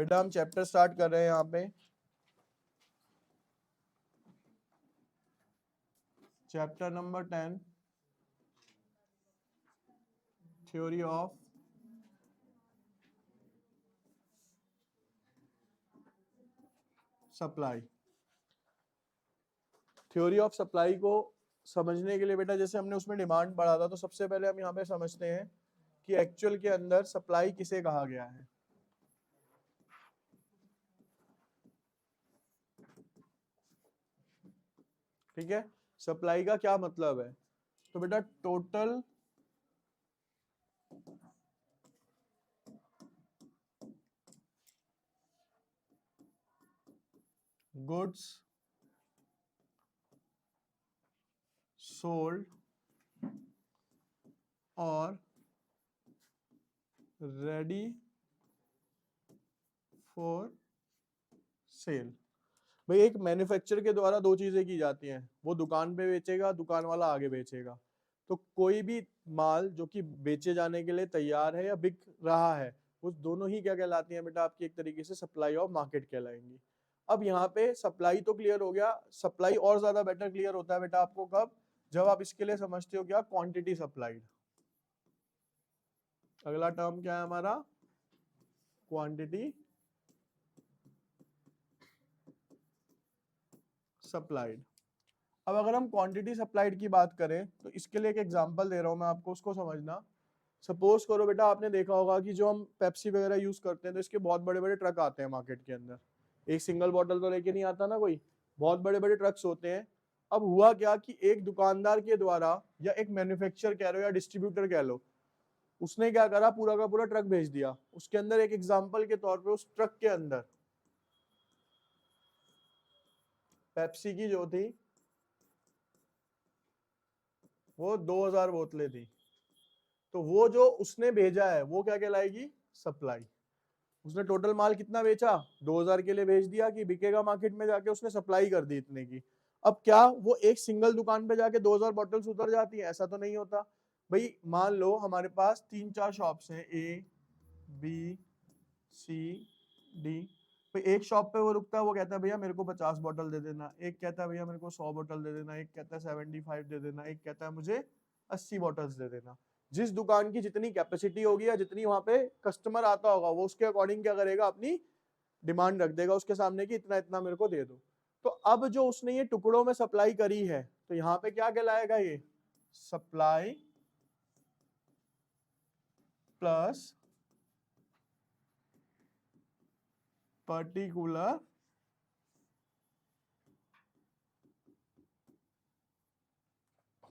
बेटा हम chapter start कर रहे हैं यहाँ पे, chapter number 10, theory of supply. Theory of supply को समझने के लिए बेटा जैसे हमने उसमें डिमांड पढ़ा था, तो सबसे पहले हम यहाँ पे समझते हैं कि एक्चुअल के अंदर सप्लाई किसे कहा गया है। ठीक है, सप्लाई का क्या मतलब है? तो बेटा टोटल गुड्स सोल्ड और रेडी फॉर सेल। भाई एक मैन्युफैक्चर के द्वारा दो चीजें की जाती हैं, वो दुकान पे बेचेगा, दुकान वाला आगे बेचेगा। तो कोई भी माल जो कि बेचे जाने के लिए तैयार है या बिक रहा है, वो दोनों ही क्या कहलाती हैं बेटा? आपकी एक तरीके से सप्लाई ऑफ मार्केट कहलाएंगी। अब यहाँ पे सप्लाई तो क्लियर हो गया, सप्लाई और ज्यादा बेटर क्लियर होता है बेटा आपको कब? जब आप इसके लिए समझते हो क्या? Quantity supplied. अगला टर्म क्या है हमारा? Quantity supplied. अब अगर हम क्वांटिटी सप्लाइड की बात करें तो इसके लिए एक एग्जांपल दे रहा हूं मैं आपको, उसको समझना। सपोज करो बेटा आपने देखा होगा कि जो हम पेप्सी वगैरह यूज करते हैं तो इसके बहुत बड़े बड़े ट्रक आते हैं मार्केट के अंदर। एक सिंगल बॉटल तो लेके नहीं आता ना कोई, बहुत बड़े बड़े ट्रक्स होते हैं। अब हुआ क्या कि एक दुकानदार के द्वारा या एक मैन्युफैक्चर कह लो या डिस्ट्रीब्यूटर कह लो, उसने क्या करा? पूरा का पूरा ट्रक भेज दिया। उसके अंदर एक एग्जाम्पल के तौर पर उस ट्रक के अंदर पेप्सी की जो थी वो 2000 बोतलें थी। तो वो जो उसने भेजा है वो क्या कहलाएगी? सप्लाई। उसने टोटल माल कितना बेचा? 2000 के लिए भेज दिया कि बिकेगा मार्केट में जाके, उसने सप्लाई कर दी इतने की। अब क्या वो एक सिंगल दुकान पे जाके 2000 बॉटल्स उतर जाती है? ऐसा तो नहीं होता भाई। मान लो हमारे पास 3-4 शॉप्स हैं, ए बी सी डी। भाई एक शॉप पे वो रुकता है, वो कहता है भैया मेरे को 50 बॉटल दे देना, एक कहता है भैया मेरे को 100 बॉटल दे देना, एक कहता है 75 दे देना, एक कहता है मुझे 80 बॉटल्स दे देना। जिस दुकान की जितनी कैपेसिटी होगी या जितनी वहां पे कस्टमर आता होगा, वो उसके अकॉर्डिंग क्या करेगा? अपनी डिमांड रख देगा उसके सामने कि इतना इतना मेरे को दे दो। तो अब जो उसने ये टुकड़ों में सप्लाई करी है, तो यहाँ पे क्या कहलाएगा? ये supply plus particular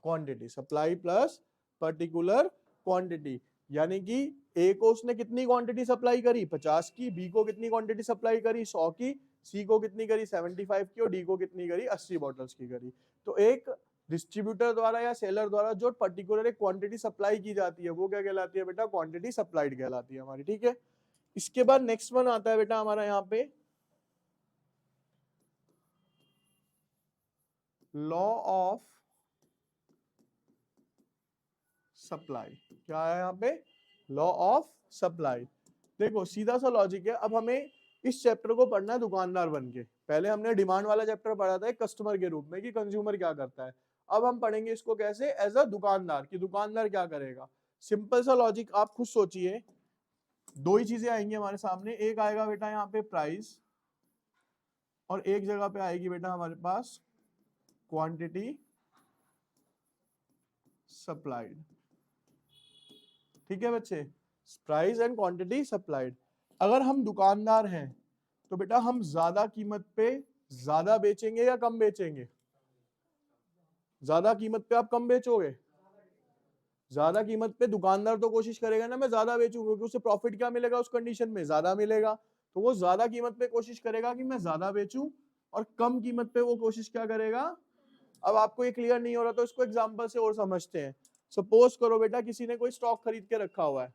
quantity. Supply plus particular quantity, यानी कि ए को उसने कितनी क्वांटिटी सप्लाई करी? 50 की। बी को कितनी क्वांटिटी सप्लाई करी? 100 की। सी को कितनी करी? 75 की। और डी को कितनी करी? 80 बॉटल्स की करी। तो एक डिस्ट्रीब्यूटर द्वारा या सेलर द्वारा जो पर्टिकुलर एक क्वांटिटी सप्लाई की जाती है वो क्या कहलाती है बेटा? क्वांटिटी सप्लाइड कहलाती है हमारी। ठीक है, इसके बाद नेक्स्ट वन आता है बेटा हमारा यहाँ पे लॉ ऑफ सप्लाई। क्या है यहाँ पे? Law of supply. देखो सीधा सा लॉजिक है। अब हमें इस चैप्टर को पढ़ना है दुकानदार बन के। पहले हमने डिमांड वाला चैप्टर पढ़ा था एक कस्टमर के रूप में कि कंज्यूमर क्या करता है। अब हम पढ़ेंगे इसको कैसे? एज अ दुकानदार, कि दुकानदार क्या करेगा। सिंपल सा लॉजिक आप खुद सोचिए। दो ही चीजें आएंगी हमारे सामने, एक आएगा बेटा यहाँ पे प्राइस, और एक जगह पे आएगी बेटा हमारे पास क्वांटिटी सप्लाइड। ठीक है बच्चे, प्राइस एंड क्वांटिटी सप्लाइड। अगर हम दुकानदार हैं तो बेटा हम ज्यादा कीमत पे ज्यादा बेचेंगे या कम बेचेंगे? ज्यादा कीमत पे आप कम बेचोगे? ज्यादा कीमत पे दुकानदार तो कोशिश करेगा ना मैं ज्यादा बेचूं, क्योंकि उसे प्रॉफिट क्या मिलेगा? उस कंडीशन में ज्यादा मिलेगा। तो वो ज्यादा कीमत पे कोशिश करेगा कि मैं ज्यादा बेचूं, और कम कीमत पे वो कोशिश क्या करेगा? अब आपको ये क्लियर नहीं हो रहा तो इसको एग्जांपल से और समझते हैं। सपोज करो बेटा किसी ने कोई स्टॉक खरीद के रखा हुआ है,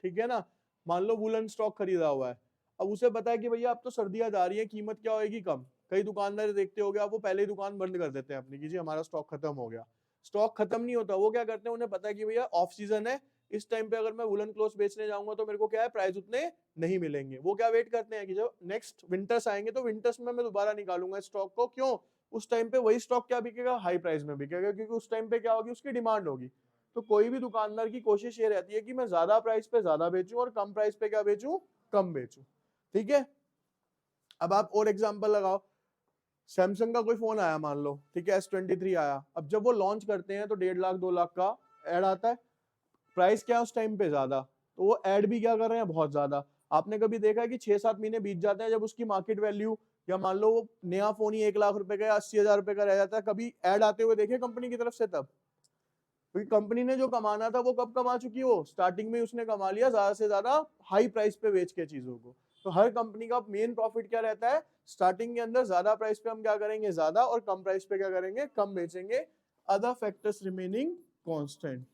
ठीक है ना? मान लो वुलन स्टॉक खरीदा हुआ है। अब उसे पता है कि भैया अब तो सर्दियां जा रही है, कीमत क्या होगी? कम। कई दुकानदार देखते हो गया, वो पहले ही दुकान बंद कर देते हैं अपनी कि जी हमारा स्टॉक खत्म हो गया। स्टॉक खत्म नहीं होता, वो क्या करते हैं? उन्हें पता है कि भैया ऑफ सीजन है, इस टाइम पे अगर मैं वुलन क्लोथ बेचने जाऊंगा तो मेरे को क्या है, प्राइस उतने नहीं मिलेंगे। वो क्या वेट करते हैं कि जब नेक्स्ट विंटर्स आएंगे तो विंटर्स में मैं दोबारा निकालूंगा स्टॉक को। क्यों? उस टाइम पे वही स्टॉक क्या बिकेगा, हाई प्राइस में बिकेगा, क्योंकि उस टाइम पे क्या होगी, उसकी डिमांड होगी। तो कोई भी दुकानदार की कोशिश ये रहती है कि मैं ज्यादा प्राइस पे ज्यादा बेचूं और कम प्राइस पे क्या बेचूं, कम बेचूं। ठीक है, अब आप और एग्जांपल लगाओ। सैमसंग का कोई फोन आया मान लो, ठीक है, S23 आया। अब जब वो लॉन्च करते हैं तो 1.5 लाख 2 लाख का एड आता है, प्राइस क्या है उस टाइम पे ज्यादा, तो वो एड भी क्या कर रहे हैं, बहुत ज्यादा। आपने कभी देखा है कि 6-7 महीने बीत जाते हैं जब उसकी मार्केट वैल्यू, या मान लो वो नया फोन ही 1 लाख रुपए का या 80,000 रुपए का रह जाता है, कभी एड आते हुए देखे कंपनी की तरफ से? तब क्योंकि कंपनी ने जो कमाना था वो कब कमा चुकी है, वो स्टार्टिंग में उसने कमा लिया ज्यादा से ज्यादा हाई प्राइस पे बेच के चीजों को। तो हर कंपनी का मेन प्रॉफिट क्या रहता है, स्टार्टिंग के अंदर ज्यादा प्राइस पे हम क्या करेंगे, ज्यादा, और कम प्राइस पे क्या करेंगे, कम बेचेंगे। Other factors remaining constant.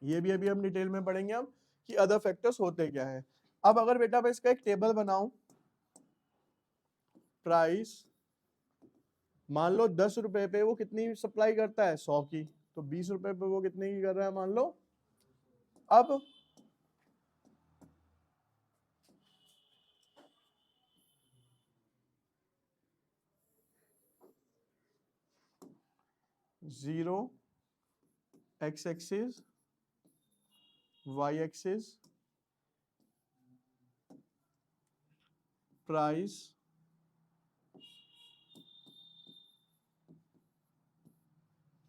ये भी अभी हम डिटेल में पढ़ेंगे हम कि अदर फैक्टर्स होते क्या है। अब अगर बेटा मैं इसका एक टेबल बनाऊं, प्राइस मान लो 10 रुपए पे वो कितनी सप्लाई करता है, 100 की, तो 20 रुपए पे वो कितने की कर रहा है मान लो। अब 0 x axis, y axis, price,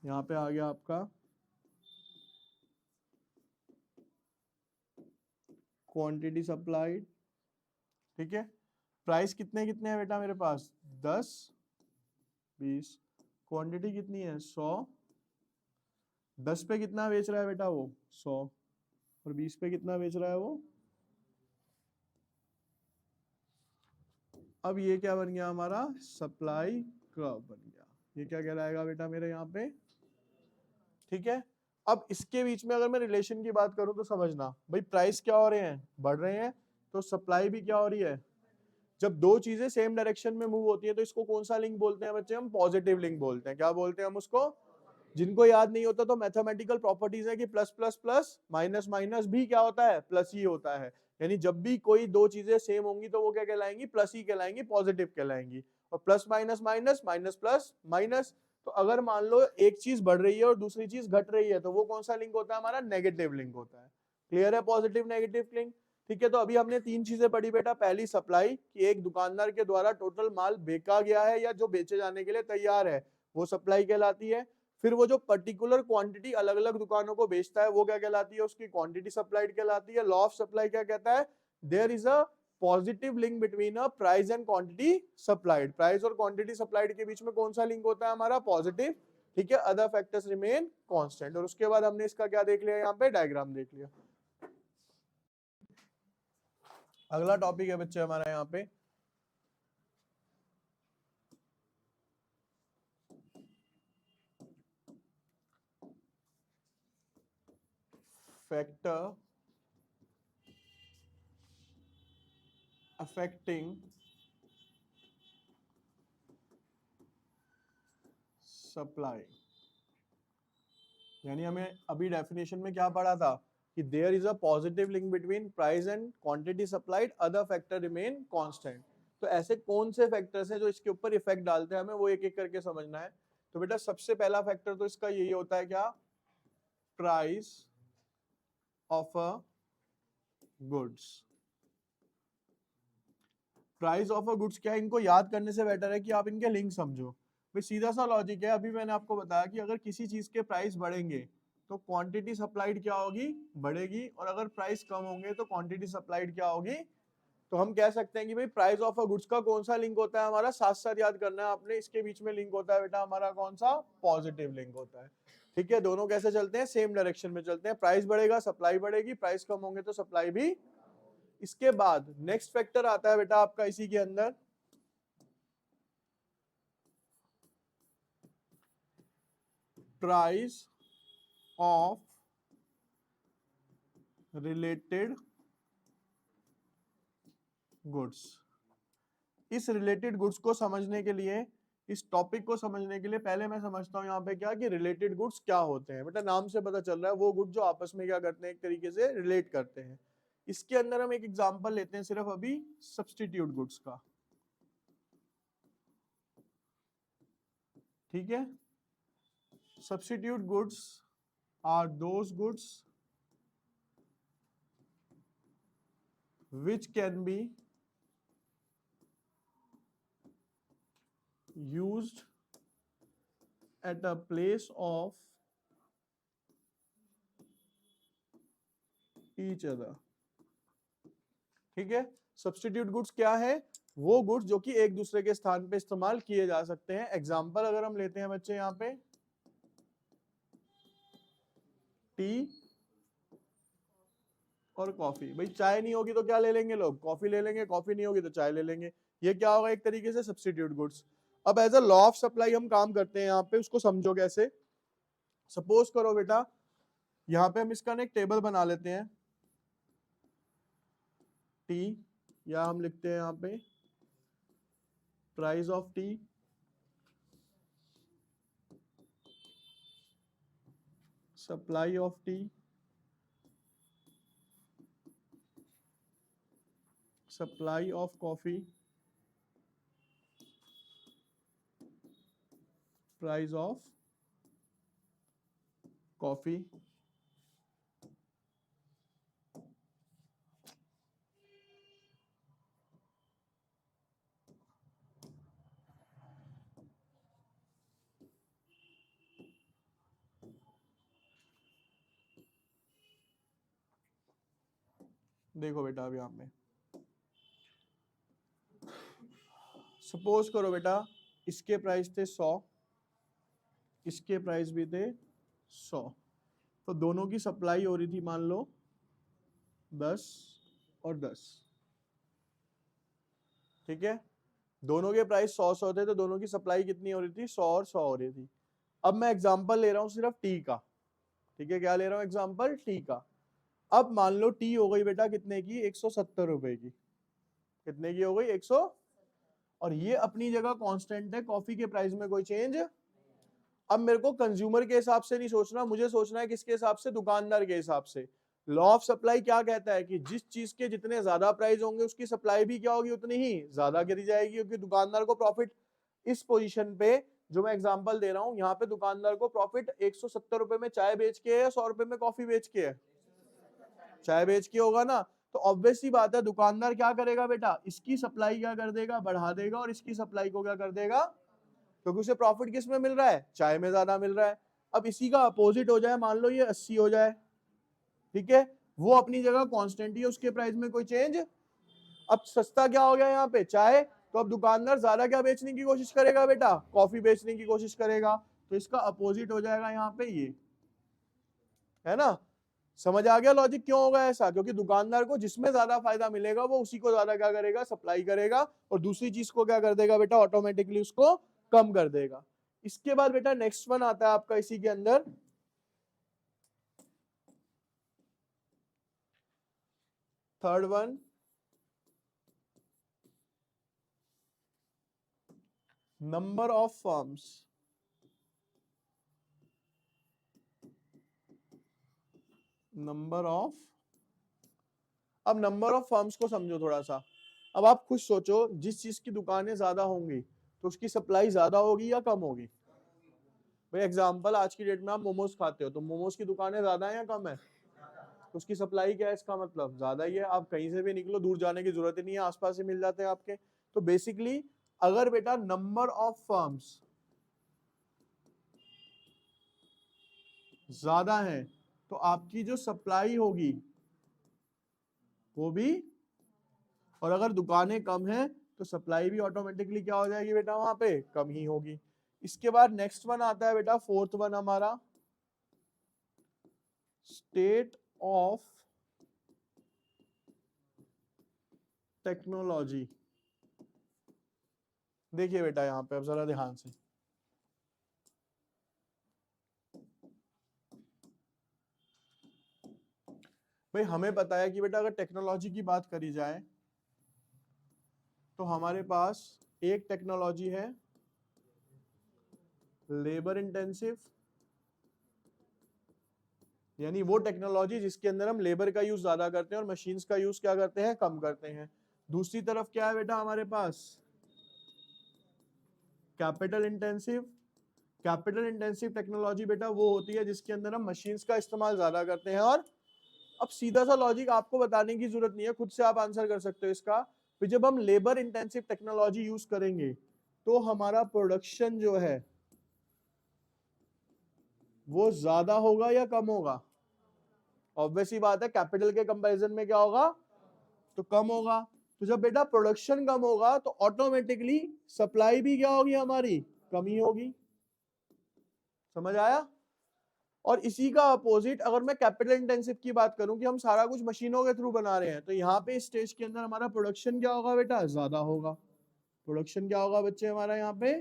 यहां पे आ गया आपका क्वांटिटी सप्लाइड। ठीक है, प्राइस कितने कितने हैं बेटा मेरे पास, 10 20, क्वांटिटी कितनी है 100, 10 पे कितना बेच रहा है बेटा वो 100, और 20 पे कितना बेच रहा है वो। अब ये क्या बन गया हमारा, सप्लाई कर्व बन गया। ये क्या कहलाएगा बेटा मेरे यहाँ पे। ठीक है, अब इसके बीच में अगर मैं रिलेशन की बात करूं तो समझना भाई, प्राइस क्या हो रहे हैं, बढ़ रहे हैं, तो सप्लाई भी क्या हो रही है। जब दो चीजें सेम डायरेक्शन में मूव होती है तो इसको कौन सा लिंक बोलते हैं बच्चे, हम पॉजिटिव लिंक बोलते हैं। क्या बोलते हैं हम उसको? जिनको याद नहीं होता तो मैथमेटिकल प्रॉपर्टीज है कि plus plus plus minus minus भी क्या होता है, प्लस ही होता है। यानी जब भी कोई दो चीजें सेम होंगी तो वो क्या कहलाएंगी, प्लस ही कहलाएंगी, पॉजिटिव कहलाएंगी। और plus minus minus, minus plus minus. तो अगर मान लो एक चीज बढ़ रही है और दूसरी चीज घट रही है तो वो कौन सा लिंक होता है हमारा, नेगेटिव लिंक होता है। क्लियर है, पॉजिटिव नेगेटिव लिंक। ठीक है, तो अभी हमने 3 चीजें पढ़ी बेटा। पहली सप्लाई, कि एक दुकानदार के द्वारा टोटल माल बेचा गया है या जो बेचे जाने के लिए तैयार है, वो सप्लाई कहलाती है। फिर वो जो पर्टिकुलर क्वांटिटी अलग अलग दुकानों को बेचता है वो क्या कहलाती है, उसकी क्वांटिटी सप्लाइड कहलाती है। लॉ ऑफ सप्लाई क्या कहता है, there is a positive link between a price and quantity supplied. Price और क्वांटिटी सप्लाइड के बीच में कौन सा लिंक होता है हमारा, पॉजिटिव। ठीक है, अदर फैक्टर्स रिमेन कांस्टेंट। और उसके बाद हमने इसका क्या देख लिया, यहाँ पे डायग्राम देख लिया। अगला टॉपिक है बच्चे हमारा यहाँ पे फैक्टर अफेक्टिंग सप्लाई। यानी हमें अभी डेफिनेशन में क्या पढ़ा था कि there is a positive link between price and quantity supplied, other factor remain constant. तो ऐसे कौन से फैक्टर्स हैं जो इसके ऊपर इफेक्ट डालते हैं, हमें वो एक एक करके समझना है। तो बेटा सबसे पहला फैक्टर तो इसका यही होता है, क्या, price of a goods. Price of a goods क्या है, इनको याद करने से बेटर है कि आप इनके लिंक समझो। भाई सीधा सा लॉजिक है, अभी मैंने आपको बताया कि अगर किसी चीज के प्राइस बढ़ेंगे तो क्वांटिटी सप्लाइड क्या होगी, बढ़ेगी, और अगर प्राइस कम होंगे तो क्वांटिटी सप्लाइड क्या होगी। तो हम कह सकते हैं कि भाई प्राइस ऑफ अ गुड्स का कौन सा लिंक होता है हमारा, साथ साथ याद करना है आपने, इसके बीच में लिंक होता है बेटा हमारा कौन सा, पॉजिटिव लिंक होता है। ठीक है, दोनों कैसे चलते हैं, सेम डायरेक्शन में चलते हैं। प्राइस बढ़ेगा सप्लाई बढ़ेगी, प्राइस कम होंगे तो सप्लाई भी। इसके बाद नेक्स्ट फैक्टर आता है बेटा आपका इसी के अंदर, प्राइस ऑफ रिलेटेड गुड्स। इस रिलेटेड गुड्स को समझने के लिए, इस टॉपिक को समझने के लिए पहले मैं समझता हूँ यहाँ पे क्या कि रिलेटेड गुड्स क्या होते हैं। बेटा नाम से पता चल रहा है वो गुड जो आपस में क्या करते हैं, एक तरीके से रिलेट करते हैं। इसके अंदर हम एक एग्जांपल लेते हैं सिर्फ अभी सब्स्टिट्यूट गुड्स का, ठीक है। Substitute goods are those goods which can be used at a place of each other, ठीक है। सब्स्टिट्यूट गुड्स क्या है, वो गुड्स जो कि एक दूसरे के स्थान पे इस्तेमाल किए जा सकते हैं। एग्जांपल अगर हम लेते हैं बच्चे यहाँ पे टी और कॉफी। भाई चाय नहीं होगी तो क्या ले लेंगे लोग, कॉफी ले लेंगे, कॉफी नहीं होगी तो चाय ले लेंगे। ये क्या होगा, एक तरीके से सब्स्टिट्यूट गुड्स। अब as a law of supply हम काम करते हैं यहाँ पे, उसको समझो कैसे। सपोज करो बेटा यहाँ पे हम इसका ना एक टेबल बना लेते हैं, टी, या हम लिखते हैं यहाँ पे price of T, supply of T, supply of coffee, price of coffee, देखो बेटा अब यहाँ पे सपोज करो बेटा इसके प्राइस थे 100, इसके प्राइस भी थे 100, तो दोनों की सप्लाई हो रही थी मान लो 10 और 10, ठीक है। दोनों के प्राइस 100 थे तो दोनों की सप्लाई कितनी हो रही थी, 100 और 100 हो रही थी। अब मैं एग्जांपल ले रहा हूं सिर्फ टी का, ठीक है। क्या ले रहा हूं, एग्जांपल टी का। अब मान लो टी हो गई बेटा कितने की, 170 रुपए की। कितने की हो गई, 100, और ये अपनी जगह कांस्टेंट है, कॉफी के प्राइस में कोई चेंज। अब मेरे को कंज्यूमर के हिसाब से नहीं सोचना, मुझे सोचना है किसके हिसाब से, दुकानदार के हिसाब से। लॉ ऑफ सप्लाई क्या कहता है कि जिस चीज के जितने ज्यादा प्राइस होंगे उसकी सप्लाई भी क्या होगी, उतनी ही ज्यादा गिरी जाएगी, क्योंकि दुकानदार को प्रॉफिट इस पोजीशन पे जो मैं एग्जांपल दे रहा हूं यहाँ पे दुकानदार को प्रॉफिट 170 रुपए में चाय बेच के है या 100 रुपए में कॉफी बेच के है, चाय बेच के होगा ना। तो ऑब्वियस सी बात है दुकानदार क्या करेगा बेटा, इसकी सप्लाई क्या कर देगा, बढ़ा देगा, और इसकी सप्लाई को क्या कर देगा, क्योंकि उसे प्रॉफिट किस में मिल रहा है, चाय में ज्यादा मिल रहा है। अब इसी का अपोजिट हो जाए, मान लो ये 80 हो जाए, ठीक है, वो अपनी जगह कांस्टेंट ही है, उसके प्राइस में कोई चेंज। अब सस्ता क्या हो गया यहाँ पे, चाय, तो अब दुकानदार ज्यादा क्या बेचने की कोशिश करेगा बेटा, कॉफी बेचने की कोशिश करेगा। तो इसका अपोजिट हो जाएगा यहाँ पे ये, है ना। समझ आ गया लॉजिक क्यों होगा ऐसा, क्योंकि दुकानदार को जिसमें ज्यादा फायदा मिलेगा वो उसी को ज्यादा क्या करेगा, सप्लाई करेगा, और दूसरी चीज को क्या कर देगा बेटा, ऑटोमेटिकली उसको कम कर देगा। इसके बाद बेटा नेक्स्ट वन आता है आपका इसी के अंदर, third one, number of firms. Number of, अब नंबर ऑफ फर्म्स को समझो थोड़ा सा। अब आप खुद सोचो, जिस चीज की दुकानें ज्यादा होंगी तो उसकी सप्लाई ज्यादा होगी या कम होगी। भाई एग्जांपल, आज की डेट में आप मोमोज खाते हो तो मोमोज की दुकानें ज्यादा है या कम है, तो उसकी सप्लाई क्या है, इसका मतलब ज्यादा ही है। आप कहीं से भी निकलो, दूर जाने की जरूरत ही नहीं है, आसपास ही मिल जाते हैं आपके। तो बेसिकली अगर बेटा नंबर ऑफ फर्म्स ज्यादा है तो आपकी जो सप्लाई होगी वो भी, और अगर दुकानें कम हैं तो सप्लाई भी ऑटोमेटिकली क्या हो जाएगी बेटा, वहां पे कम ही होगी। इसके बाद नेक्स्ट वन आता है बेटा, फोर्थ वन हमारा, स्टेट ऑफ टेक्नोलॉजी। देखिए बेटा यहां पे अब जरा ध्यान से, भाई हमें पता है कि बेटा अगर टेक्नोलॉजी की बात करी जाए तो हमारे पास एक टेक्नोलॉजी है लेबर इंटेंसिव, यानी वो टेक्नोलॉजी जिसके अंदर हम लेबर का यूज ज्यादा करते हैं और मशीन्स का यूज क्या करते हैं, कम करते हैं। दूसरी तरफ क्या है बेटा हमारे पास, capital intensive. Capital intensive technology बेटा वो होती है जिसके अंदर हम मशीन्स का इस्तेमाल ज्यादा करते हैं। और अब सीधा सा लॉजिक आपको बताने की जरूरत नहीं है, खुद से आप आंसर कर सकते हो इसका। फिर जब हम लेबर इंटेंसिव टेक्नोलॉजी यूज करेंगे तो हमारा प्रोडक्शन जो है वो ज्यादा होगा या कम होगा? ऑब्वियस ही बात है, कैपिटल के कंपैरिजन में क्या होगा, तो कम होगा। तो जब बेटा प्रोडक्शन कम होगा तो ऑटोमेटिकली सप्लाई भी क्या होगी, हमारी कमी होगी। समझ आया? और इसी का अपोजिट अगर मैं कैपिटल इंटेंसिव की बात करूं कि हम सारा कुछ मशीनों के थ्रू बना रहे हैं, तो यहाँ पे इस स्टेज के अंदर हमारा प्रोडक्शन क्या होगा बेटा, ज्यादा होगा। प्रोडक्शन क्या होगा बच्चे हमारा यहाँ पे,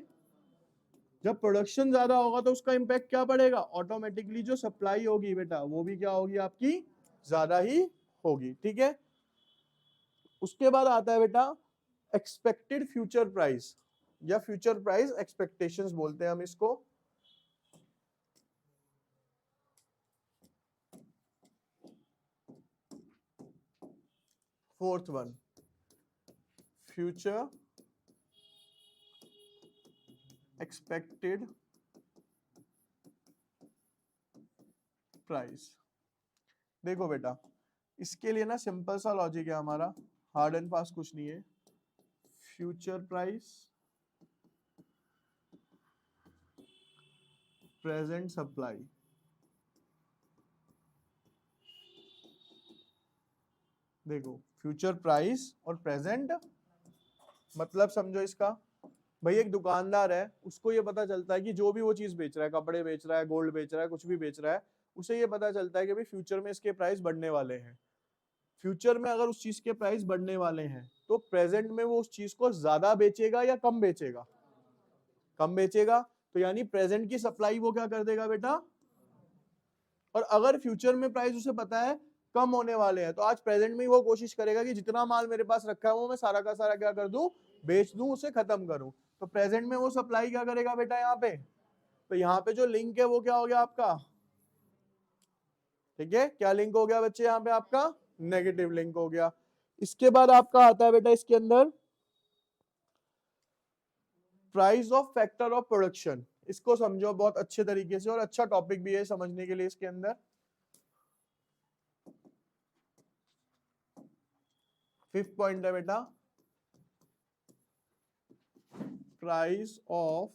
जब प्रोडक्शन ज्यादा होगा तो उसका इंपैक्ट क्या पड़ेगा, ऑटोमेटिकली जो सप्लाई होगी बेटा वो भी क्या होगी आपकी, ज्यादा ही होगी। ठीक है, उसके बाद आता है बेटा एक्सपेक्टेड फ्यूचर प्राइस, या फ्यूचर प्राइस एक्सपेक्टेशंस बोलते हैं हम इसको। Fourth one, future expected price. देखो बेटा इसके लिए ना सिंपल सा लॉजिक है हमारा, हार्ड एंड फास्ट कुछ नहीं है। Future price present supply. देखो फ्यूचर प्राइस और प्रेजेंट मतलब समझो इसका, भाई एक दुकानदार है, उसको ये पता चलता है कि जो भी वो चीज बेच रहा है, कपड़े बेच रहा है, गोल्ड बेच रहा है, कुछ भी बेच रहा है, उसे ये पता चलता है कि भाई फ्यूचर में इसके प्राइस बढ़ने वाले हैं। फ्यूचर में अगर उस चीज के प्राइस बढ़ने वाले हैं तो प्रेजेंट में वो उस चीज को ज्यादा बेचेगा या कम बेचेगा, कम बेचेगा। तो यानी प्रेजेंट की सप्लाई वो क्या कर देगा बेटा, और अगर फ्यूचर में प्राइस उसे पता है कम होने वाले हैं तो आज प्रेजेंट में ही वो कोशिश करेगा कि जितना माल मेरे पास रखा है वो मैं सारा का सारा क्या कर दूं, बेच दूं, उसे खत्म करूं। तो प्रेजेंट में वो सप्लाई क्या करेगा बेटा यहाँ पे, तो यहाँ पे जो लिंक है वो क्या हो गया आपका, ठीक है, क्या लिंक हो गया बच्चे यहाँ पे आपका, नेगेटिव लिंक हो गया। इसके बाद आपका आता है बेटा इसके अंदर price of factor of production. इसको समझो बहुत अच्छे तरीके से, और अच्छा टॉपिक भी है समझने के लिए इसके अंदर। फिफ्थ पॉइंट है बेटा price of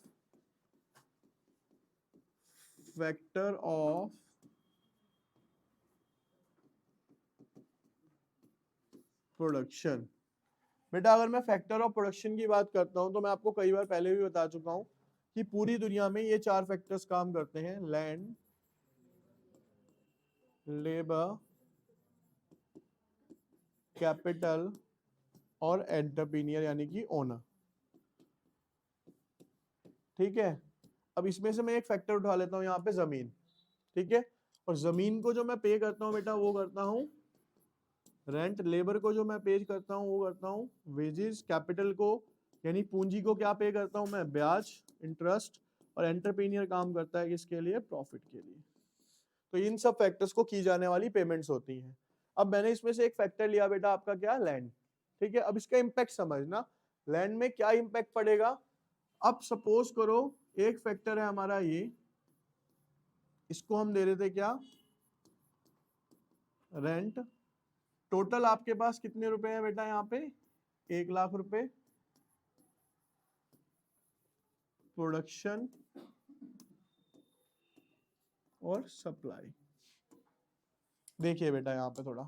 factor of production. बेटा अगर मैं फैक्टर ऑफ प्रोडक्शन की बात करता हूं तो मैं आपको कई बार पहले भी बता चुका हूं कि पूरी दुनिया में ये चार फैक्टर्स काम करते हैं, लैंड, लेबर, कैपिटल और एंटरप्रेन्योर यानी कि ओनर। ठीक है, अब इसमें से मैं एक फैक्टर उठा लेता हूं यहाँ पे, जमीन। ठीक है, और जमीन को जो मैं पे करता हूं बेटा वो करता हूं रेंट, लेबर को जो मैं पे करता हूं वो करता हूं वेजेस, कैपिटल को यानी पूंजी को क्या पे करता हूं मैं, ब्याज, इंटरेस्ट, और एंटरप्रेन्योर काम करता है किसके लिए, प्रॉफिट के लिए। तो इन सब फैक्टर्स को की जाने वाली पेमेंट्स होती हैं। अब मैंने इसमें से एक फैक्टर लिया बेटा आपका क्या, लैंड। ठीक है, अब इसका इंपैक्ट समझना, लैंड में क्या इंपैक्ट पड़ेगा। अब सपोज करो एक फैक्टर है हमारा ये, इसको हम दे रहे थे क्या, रेंट। टोटल आपके पास कितने रुपए हैं बेटा यहाँ पे, 1,00,000 रुपए। प्रोडक्शन और सप्लाई। देखिए बेटा यहाँ पे थोड़ा,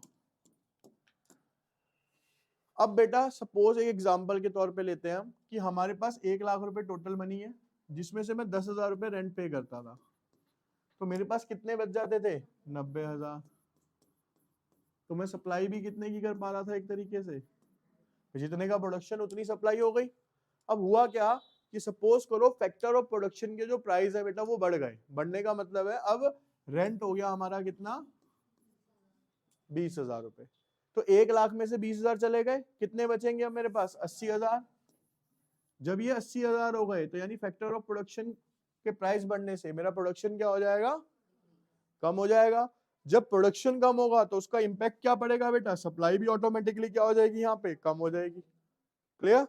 अब बेटा सपोज एक एग्जांपल के तौर पे लेते हैं हम कि हमारे पास 1,00,000 रुपए टोटल मनी है, जिसमें से मैं 10,000 रुपए रेंट पे करता था, तो मेरे पास कितने बच जाते थे, 90,000। तो मैं सप्लाई भी कितने की कर पा रहा था, एक तरीके से जितने का प्रोडक्शन उतनी सप्लाई हो गई। अब हुआ क्या कि सपोज करो फैक्टर ऑफ प्रोडक्शन के जो प्राइस है बेटा वो बढ़ गए, बढ़ने का मतलब है अब रेंट हो गया हमारा कितना, 20,000 रुपए। तो 1 लाख में से 20,000 चले गए, कितने बचेंगे अब मेरे पास? 80,000। जब ये 80,000 हो गए तो यानी फैक्टर ऑफ प्रोडक्शन के प्राइस बढ़ने से मेरा प्रोडक्शन क्या हो जाएगा? कम हो जाएगा। जब प्रोडक्शन कम होगा तो उसका इंपैक्ट क्या पड़ेगा बेटा? सप्लाई भी ऑटोमेटिकली क्या हो जाएगी? यहाँ पे कम हो जाएगी। क्लियर?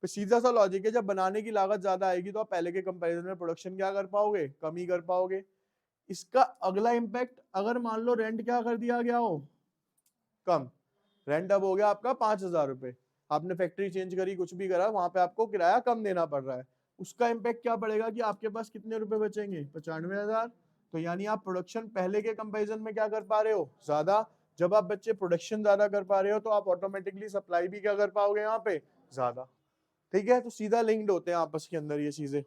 तो सीधा सा लॉजिक है, जब बनाने की लागत ज्यादा आएगी तो आप पहले के कंपैरिजन में प्रोडक्शन क्या कर पाओगे? कम ही कर पाओगे। इसका अगला इंपैक्ट, अगर मान लो रेंट क्या कर दिया गया हो? कम। रेंट अब हो गया आपका 5,000 रुपए, आपने फैक्ट्री चेंज करी, कुछ भी करा, वहां पे आपको किराया कम देना पड़ रहा है। उसका इंपैक्ट क्या पड़ेगा कि आपके पास कितने रुपए बचेंगे? 95,000। तो यानी आप प्रोडक्शन पहले के कंपैरिजन में क्या कर पा रहे हो? ज्यादा। जब आप बच्चे प्रोडक्शन ज्यादा कर पा रहे हो तो आप ऑटोमेटिकली सप्लाई भी क्या कर पाओगे? यहाँ पे ज्यादा। ठीक है, तो सीधा लिंक्ड होते हैं आपस के अंदर ये चीजें।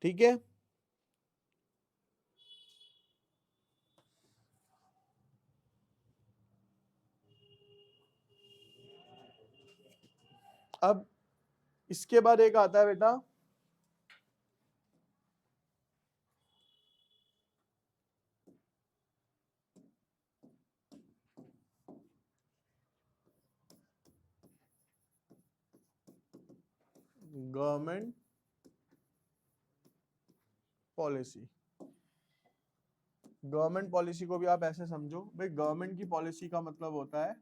ठीक है, अब इसके बाद एक आता है बेटा गवर्नमेंट पॉलिसी। गवर्नमेंट पॉलिसी को भी आप ऐसे समझो भाई, गवर्नमेंट की पॉलिसी का मतलब होता है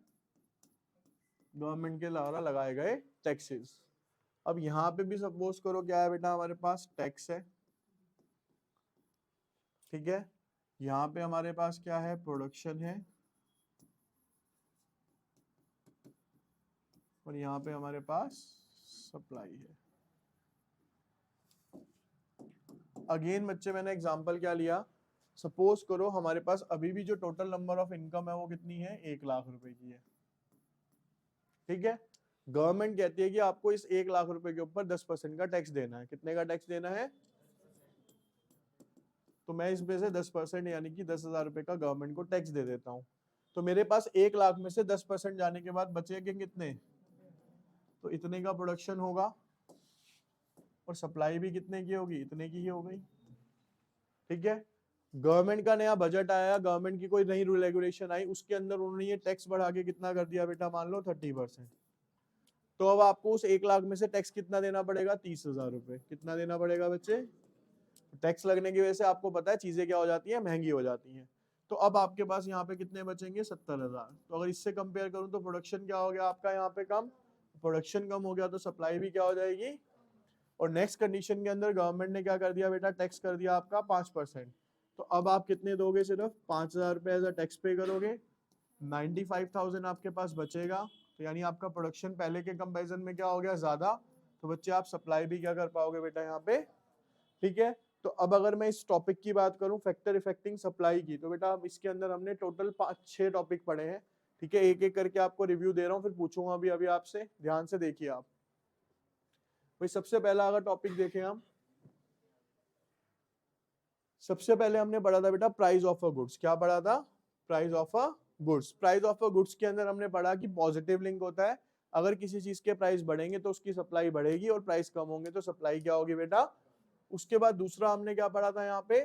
गवर्नमेंट के द्वारा लगाए गए टैक्सेस। अब यहाँ पे भी सपोज करो क्या है बेटा, हमारे पास टैक्स है। ठीक है, यहाँ पे हमारे पास क्या है? प्रोडक्शन है, और यहाँ पे हमारे पास सप्लाई है। अगेन बच्चे मैंने एग्जांपल क्या लिया? सपोज करो हमारे पास अभी भी जो टोटल नंबर ऑफ इनकम है वो कितनी है? 1 लाख रुपए की है। ठीक है, गवर्नमेंट कहती है कि आपको इस 1 लाख रुपए के ऊपर 10% का टैक्स देना है। कितने का टैक्स देना है? तो मैं इसमें से 10% यानी कि 10,000 रुपए का गवर्नमेंट को टैक्स दे देता हूँ। तो मेरे पास 1 लाख में से 10% जाने के बाद बचेंगे कितने? तो इतने का प्रोडक्शन होगा, और सप्लाई भी कितने की होगी? इतने की ही हो गई। ठीक है, गवर्नमेंट का नया बजट आया, गवर्नमेंट की कोई नई रेगुलेशन आई, उसके अंदर उन्होंने ये टैक्स बढ़ा के कितना कर दिया बेटा? मान लो 30%। तो अब आपको उस 1 लाख में से टैक्स कितना देना पड़ेगा? 30,000 रुपए। कितना देना पड़ेगा बच्चे? टैक्स लगने की वजह से आपको पता है चीजें क्या हो जाती है? महंगी हो जाती हैं। तो अब आपके पास यहाँ पे कितने बचेंगे? 70,000। तो अगर इससे कंपेयर करूं तो प्रोडक्शन क्या हो गया आपका यहाँ पे? कम। प्रोडक्शन कम हो गया तो सप्लाई भी क्या हो जाएगी? और नेक्स्ट कंडीशन के अंदर गवर्नमेंट ने क्या कर दिया बेटा? टैक्स कर दिया आपका 5%। तो अब आप कितने दोगे? सिर्फ 5,000 रुपए एज अ टैक्स पे करोगे। 95,000 आपके पास बचेगा। तो यानी आपका प्रोडक्शन पहले के कंपैरिजन में क्या हो गया? ज्यादा। तो बच्चे आप सप्लाई भी क्या कर पाओगे बेटा यहाँ पे? ठीक है, तो अब अगर मैं इस टॉपिक की बात करूं, फैक्टर इफेक्टिंग सप्लाई की, तो बेटा अब इसके अंदर हमने टोटल 5-6 टॉपिक पढ़े हैं। ठीक है, एक एक करके आपको रिव्यू दे रहा हूं, फिर पूछूंगा अभी आपसे, ध्यान से देखिए आप। भाई सबसे पहला अगर टॉपिक देखें हम, सबसे पहले हमने पढ़ा था बेटा प्राइस ऑफ अ गुड्स। क्या पढ़ा था? Price of a goods. Price of a goods के अंदर हमने पढ़ा कि पॉजिटिव लिंक होता है, अगर किसी चीज के प्राइस बढ़ेंगे तो उसकी सप्लाई बढ़ेगी, और प्राइस कम होंगे तो सप्लाई क्या होगी बेटा? उसके बाद दूसरा हमने क्या पढ़ा था यहाँ पे?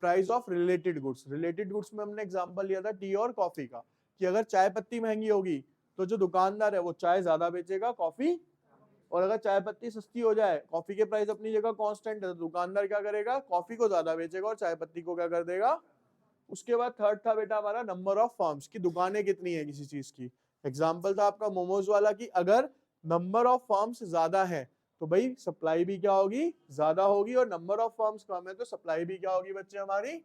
Price of related goods. Related goods में हमने एग्जांपल लिया था टी और कॉफी का, कि अगर चाय पत्ती महंगी होगी तो जो दुकानदार है वो चाय ज्यादा बेचेगा, कॉफी, और अगर चाय पत्ती सस्ती हो जाए, कॉफी के प्राइस अपनी जगह कांस्टेंट है, तो दुकानदार क्या करेगा? कॉफी को ज्यादा बेचेगा और चाय पत्ती को क्या कर देगा? उसके बाद थर्ड था बेटा हमारा नंबर ऑफ फर्म्स, की दुकानें कितनी है किसी चीज की। एग्जांपल था आपका मोमोज वाला, की अगर नंबर ऑफ फर्म्स ज्यादा है तो भाई सप्लाई भी क्या होगी? ज्यादा होगी, और नंबर ऑफ फर्म्स कम है तो सप्लाई भी क्या होगी बच्चे हमारी?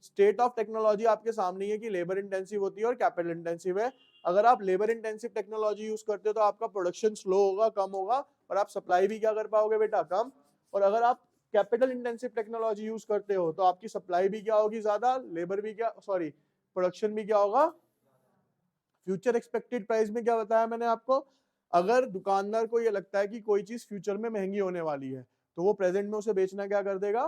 स्टेट ऑफ टेक्नोलॉजी आपके सामने है कि लेबर इंटेंसिव होती है और कैपिटल इंटेंसिव है। अगर आप लेबर इंटेंसिव टेक्नोलॉजी यूज करते हो तो आपका प्रोडक्शन स्लो होगा, कम होगा, और आप सप्लाई भी क्या कर पाओगे बेटा? कम। और अगर आप कैपिटल इंटेंसिव टेक्नोलॉजी यूज करते हो तो आपकी सप्लाई भी क्या होगी? ज्यादा, लेबर भी क्या, सॉरी, प्रोडक्शन भी क्या होगा? फ्यूचर एक्सपेक्टेड प्राइस में क्या बताया मैंने आपको? अगर दुकानदार को ये लगता है कि कोई चीज फ्यूचर में महंगी होने वाली है तो वो प्रेजेंट में उसे बेचना क्या कर देगा?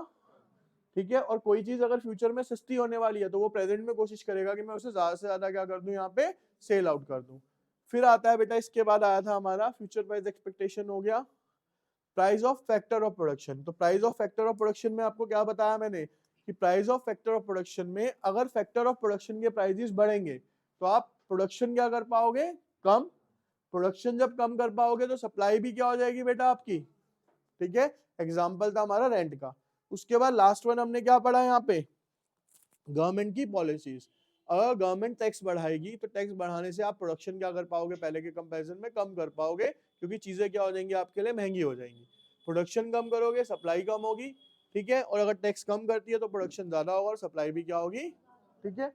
ठीक है, और कोई चीज अगर फ्यूचर में सस्ती होने वाली है तो वो प्रेजेंट में कोशिश करेगा कि मैं उसे ज्यादा से ज्यादा क्या कर दूं? यहाँ पे सेल आउट कर दूं। फिर आता है बेटा, इसके बाद आया था हमारा फ्यूचर प्राइस एक्सपेक्टेशन, हो गया price of factor of production. तो price of factor of production में आपको क्या बताया मैंने? कि price of factor of production में अगर फैक्टर ऑफ प्रोडक्शन के प्राइसेस बढ़ेंगे तो आप प्रोडक्शन क्या कर पाओगे, कम। प्रोडक्शन जब कम कर पाओगे तो सप्लाई भी क्या हो जाएगी बेटा आपकी, ठीक है। एग्जाम्पल था हमारा रेंट का। उसके बाद लास्ट वन हमने क्या पढ़ा यहाँ पे, गवर्नमेंट की पॉलिसीज। अगर गवर्नमेंट टैक्स बढ़ाएगी तो टैक्स बढ़ाने से आप प्रोडक्शन क्या कर पाओगे, पहले के कंपैरिजन में कम कर पाओगे, क्योंकि चीजें क्या हो जाएंगी आपके लिए, महंगी हो जाएंगी। प्रोडक्शन कम करोगे सप्लाई कम होगी, ठीक है। और अगर टैक्स कम करती है तो प्रोडक्शन ज्यादा होगा और सप्लाई भी क्या होगी, ठीक है।